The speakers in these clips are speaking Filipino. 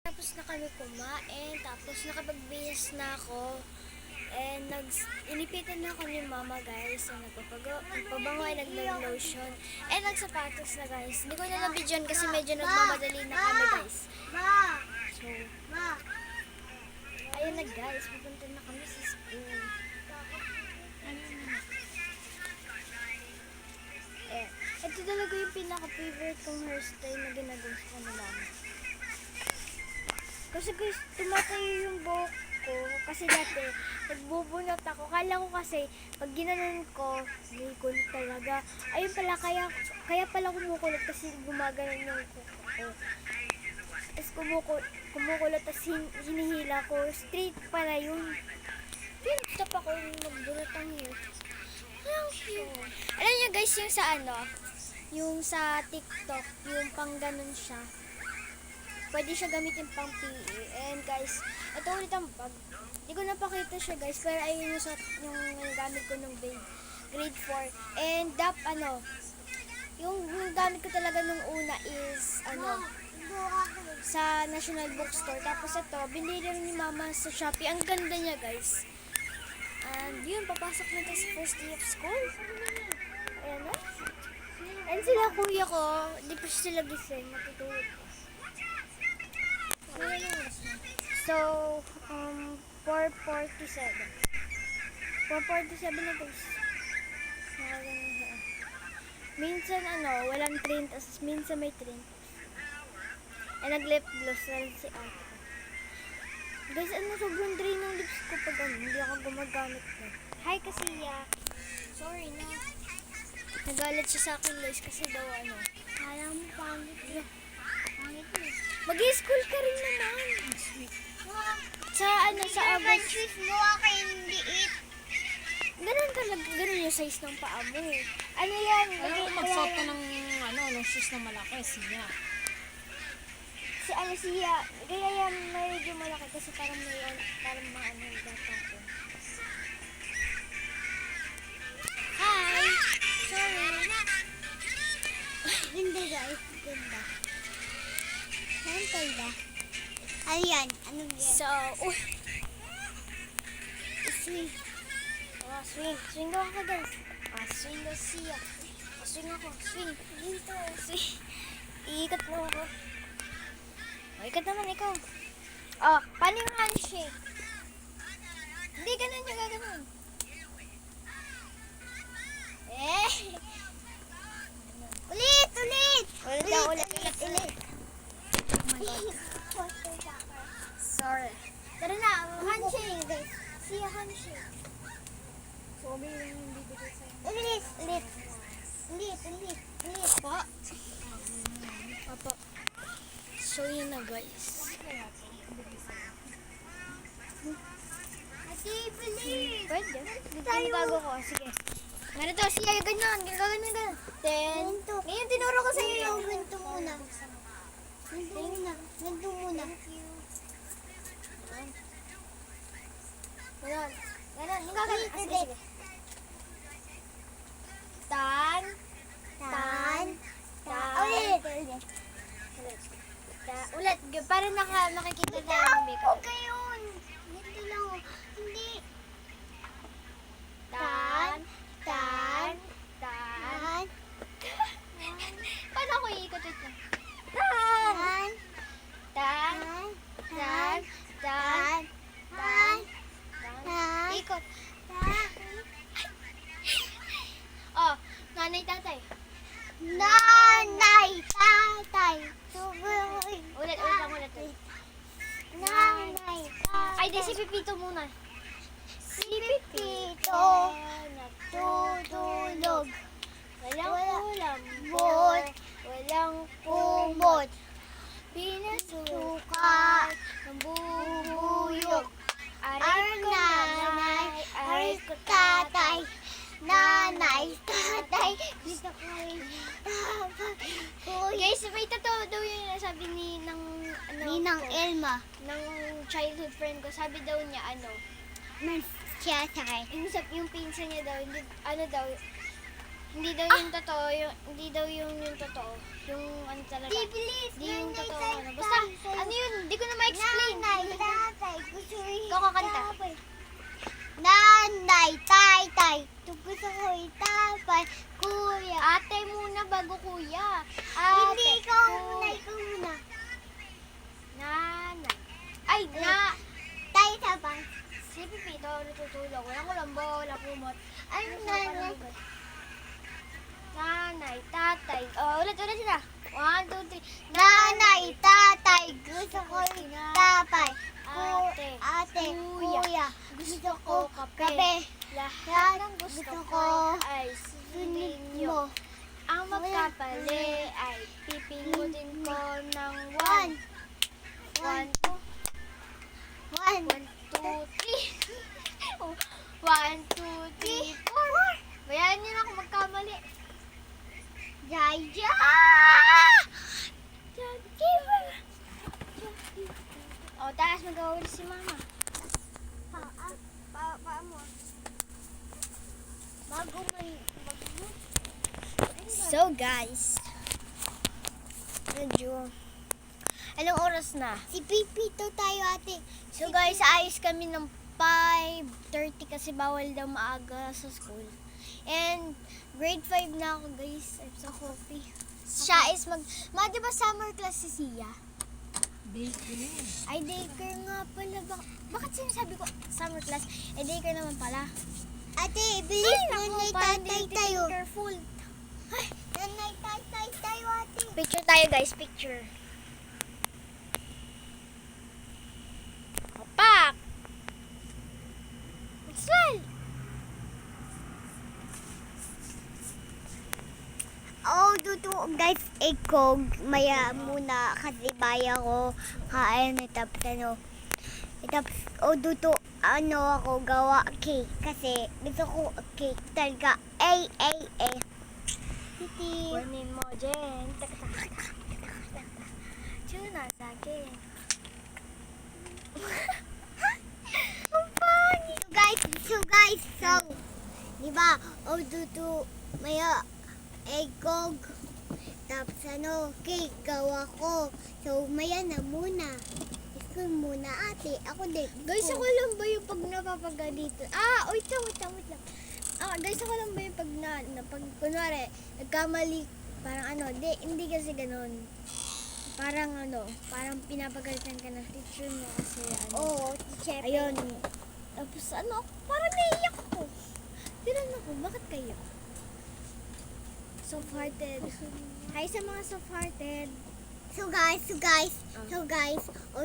Tapos na kami kumain, tapos nakapagbihis na ako. And inipitan na ako ni mama guys. So, nagpabango ay nag-lotion. And nagsapatos na guys. Hindi ko na nabidyon kasi medyo nagmamadali na kami guys. So, ayun na guys. Pupunta na kami sa school. Ito talaga yung pinaka-favorite kong hairstyle na ginagawa sa kanila. Kasi guys, tumatayo yung buhok ko. Kasi dati, nagbubunot ako. Kala ko kasi, pag ginanon ko, may kulot talaga. Ayun pala, kaya pala kumukulot kasi gumaganon yung kuko ko. Tapos kumukulot, tapos hinihila ko. Straight pala yun. Pinag-stop ako yung magbunot ang hair. Ang cute. Alam niyo guys, yung sa yung sa TikTok, yung pang ganun siya. Pwede siya gamitin pang PE. And guys, ito ulit ang bag. Hindi ko napakita siya guys, pero ayun yung gamit ko nung grade 4. And yung gamit ko talaga nung una is sa National Bookstore. Tapos ito, binili rin ni mama sa Shopee. Ang ganda niya guys. And yun, papasok na tayo sa first day of school. Ayan na. And sila kuya ko, di pa sila gising, matutulog ko. So, 4:47. 4:47 na guys. Minsan walang train, tapos minsan may train. And nag-lip gloss na si ate. Guys, sobrang drain ng lips ko pag hindi ako gumagamit na. Hi Kasiya. Sorry na. Nagalit siya sa akin guys kasi daw kala mo pangit yun. Pangit yun. Mag-i-school ka rin naman. Sa August. Shoes mo ako hindi eat. Ganun yung size ng paa mo. Ano yan? Magsuot ka ng shoes na malaki, siya. Siya, kaya yan medyo malaki kasi parang may data ko. Hi! Sorry. Ganda guys, ganda. Saan ba? Ayan, ano yan? So, swing. Swing daw ako guys. Swing daw siya. Swing ako, swing. Dito, swing. Iikot na ako. Ikat naman ikaw. Paano yung handshake? Hindi, ganun yung gaganon. Ulit! Ulit. Sorry. Tara na, handshake. Siya handshake. Sobi yung bibigay sa'yo. Ulit. Papa. So yun na guys. Ate, bilis! Pwede. Dito bago ko. Sige. Ganito, siya ganyan. Ganyan. Then, ngayon tinuro ko sa'yo yung Ganito muna. Ganon. Yung gaganon. Sige. Tan. Ulit. Para nakikita na yung makeup. Okay yun. Hindi lang. Hindi. Tan. Paano ako iikot ito? Tan. Ikot. Nanay, tatay. Nanay, tatay. Ulit. Nanay, tatay. Ay, di si Pipito muna. Si Pipito natutulog. Walang Bot, walang kumot, pinasukat ng bubuyog. Aray ko nanay, aray ko tatay. Nanay, tatay. Gusto ko guys, may totoo daw yun sabi Ninang Elma. ng childhood friend ko. Sabi daw niya Siya sakay. yung pinsan niya daw, hindi daw yung totoo, hindi daw yung totoo. Yung talaga. Bibilis. Hindi yung totoo. Basta, yun, hindi ko na kakanta. Nanay, tay, gusto ko itapay. Kuya. Ate muna bago kuya. Hindi, Ate, ikaw kuya. muna, ikaw muna. Nanay. Ay, na. Tay, sabay. Si Pipito, natutulog. Walang kulambo, walang kumot. Ano nanay? Nanay, tatay. Oh, ulit sila. 1, 2, 3. Nanay, tatay, gusto ko itapay. Ate, Kuya. Gusto ko kape. Kape. Lahat ng gusto ko ay Sunod sundin nyo. mo. Ang magkapali ay pipindutin ko ng 1. 1, 2, 1, 2, 3. 1, 2, 3, 4. Bayaran nyo na kung magkamali. Jaya! O, taas mag-awali si mama. Pa mo. Bago may So guys, medyo anong oras na? Si Pipito tayo ate. So guys, ayos kami ng 5:30 kasi bawal daw maaga sa school. And grade 5 na ako guys. I'm sa coffee. Siya is di ba summer class si Sia? Ay, daycare nga pala. Bakit sinasabi ko summer class? Eh, daycare naman pala. Ate, bilis nanay tatay tayo. Careful. Nanay tatay tayo ate. Picture tayo guys, picture. Opak! Smile! Oh, totoo guys, ikaw maya muna kasi baya ko kain tapos tapos duto ako gawa cake kasi gusto ko cake talaga Titi. Kunin mo, Jen. Tuna sa akin. So guys, di ba? Duto maya egg tapos cake gawa ko. So maya na muna. Ikaw muna ate. Ako din. Guys, ako lang ba yung pag napapagalito? Wait lang. Guys, ako lang ba yung pag kunwari, nagkamali, parang hindi kasi ganun. Parang parang pinapagalitan ka ng teacher mo kasi Oo, teacher. ayun. Tapos parang naiiyak ako. Tinan ako, bakit kayo? Soft-hearted. Hi sa mga soft-hearted. So guys,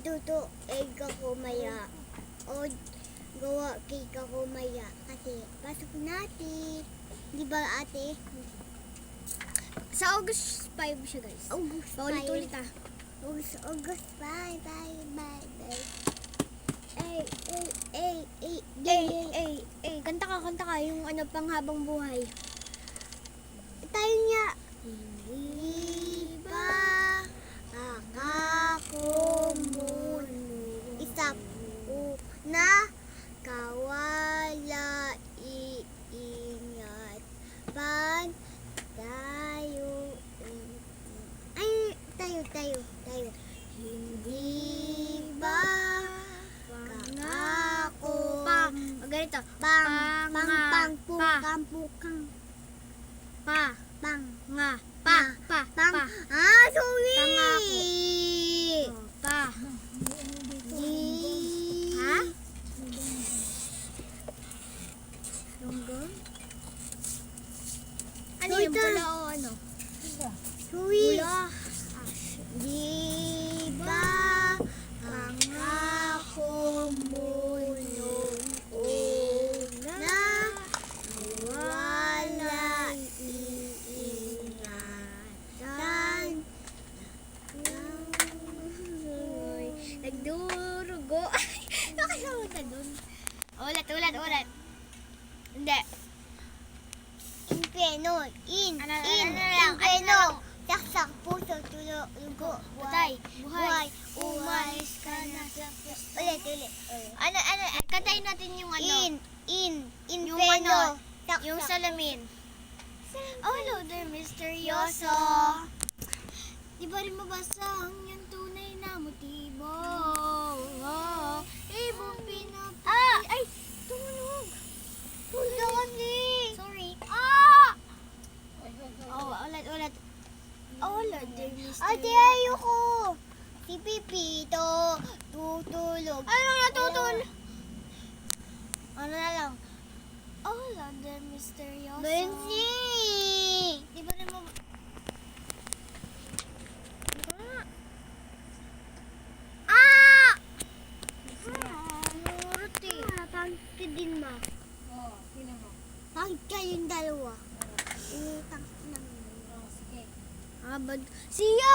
duto egg ako maya. Gawa cake ako maya. Kasi pasok natin. Di ba ate? Sa August 5 siya guys. August Paulit-ulit August 5. Bye. Kanta ka yung panghabang buhay. Tayo niya. Hindi ba ako isa po na kawala iingat pan tayo tayo hindi ba ako Ganito. pang pukang Pa. pang Nga. Pa. sorry Pa. Ha? Lunggon? Ano Wait, yung pula o ano? Sorry. Pula. Di ba pangako mo noon na wala iingatan Nagdurugo. Nakasama ka dun. Ulit. Hindi. Impeno, Ano lang? impeno, saksak puso, lugo, Patay. buhay, umalis ka na sa puso. Ulit. Kantayin natin yung Impeno, yung salamin. Oh, hello there, misteryoso. Di ba rin mabasa ang iyong tunay na motibo? Ibong Pinoy. Ulit. Hola, dear Mr. Ate, ayoko. Si Pipito, tutulog. Ano natutulog? Ano na lang? Hola, dear Misteryoso. Bensi! Di ba naman... Ah! Nurot eh. Pangit ka din, ma. Oo, tingnan mo. Pangit kayong dalawa. Utang ng... Oo, sige. Siya!